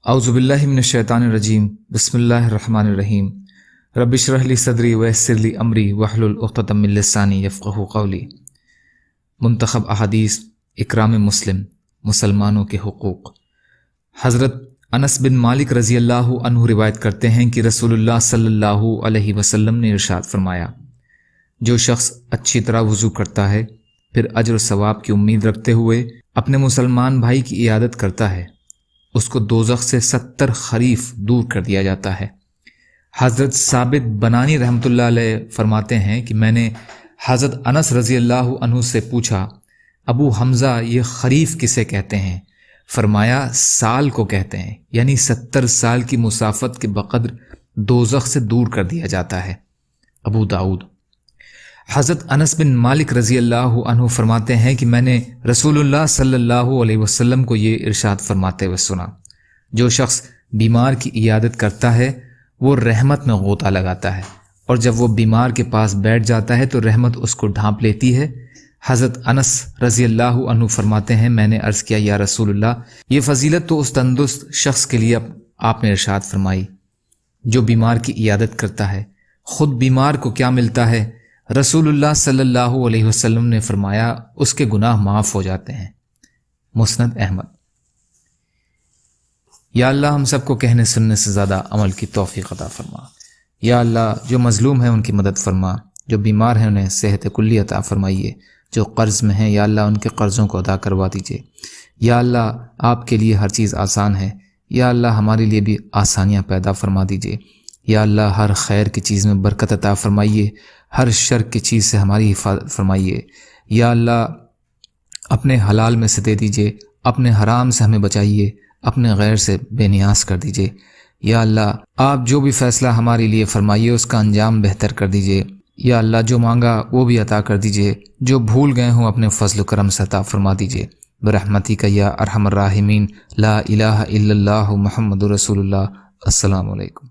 اعوذ باللہ من الشیطان الرجیم بسم اللہ الرحمن الرحیم رب اشرح لی صدری ویسر لی امری واحلل عقدۃ من لسانی یفقہوا قولی۔ منتخب احادیث اکرام مسلم، مسلمانوں کے حقوق۔ حضرت انس بن مالک رضی اللہ عنہ روایت کرتے ہیں کہ رسول اللہ صلی اللہ علیہ وسلم نے ارشاد فرمایا، جو شخص اچھی طرح وضو کرتا ہے پھر اجر و ثواب کی امید رکھتے ہوئے اپنے مسلمان بھائی کی عیادت کرتا ہے، اس کو دوزخ سے 70 خریف دور کر دیا جاتا ہے۔ حضرت ثابت بنانی رحمۃ اللہ علیہ فرماتے ہیں کہ میں نے حضرت انس رضی اللہ عنہ سے پوچھا، ابو حمزہ یہ خریف کسے کہتے ہیں؟ فرمایا سال کو کہتے ہیں، یعنی 70 سال کی مسافت کے بقدر دوزخ سے دور کر دیا جاتا ہے۔ ابو داؤد۔ حضرت انس بن مالک رضی اللہ عنہ فرماتے ہیں کہ میں نے رسول اللہ صلی اللہ علیہ وسلم کو یہ ارشاد فرماتے ہوئے سنا، جو شخص بیمار کی عیادت کرتا ہے وہ رحمت میں غوطہ لگاتا ہے، اور جب وہ بیمار کے پاس بیٹھ جاتا ہے تو رحمت اس کو ڈھانپ لیتی ہے۔ حضرت انس رضی اللہ عنہ فرماتے ہیں، میں نے عرض کیا یا رسول اللہ، یہ فضیلت تو اس تندرست شخص کے لیے آپ نے ارشاد فرمائی جو بیمار کی عیادت کرتا ہے، خود بیمار کو کیا ملتا ہے؟ رسول اللہ صلی اللہ علیہ وسلم نے فرمایا اس کے گناہ معاف ہو جاتے ہیں۔ مسند احمد۔ یا اللہ ہم سب کو کہنے سننے سے زیادہ عمل کی توفیق عطا فرما۔ یا اللہ جو مظلوم ہیں ان کی مدد فرما، جو بیمار ہیں انہیں صحت کلی عطا فرمائیے، جو قرض میں ہیں یا اللہ ان کے قرضوں کو ادا کروا دیجیے۔ یا اللہ آپ کے لیے ہر چیز آسان ہے، یا اللہ ہمارے لیے بھی آسانیاں پیدا فرما دیجیے۔ یا اللہ ہر خیر کی چیز میں برکت عطا فرمائیے، ہر شر کی چیز سے ہماری حفاظت فرمائیے۔ یا اللہ اپنے حلال میں سے دے دیجیے، اپنے حرام سے ہمیں بچائیے، اپنے غیر سے بے نیاز کر دیجیے۔ یا اللہ آپ جو بھی فیصلہ ہمارے لیے فرمائیے اس کا انجام بہتر کر دیجیے۔ یا اللہ جو مانگا وہ بھی عطا کر دیجیے، جو بھول گئے ہوں اپنے فضل و کرم سے عطا فرما دیجیے برحمتک یا ارحم الراحمین۔ لا الہ الا اللہ محمد رسول اللہ۔ السلام علیکم۔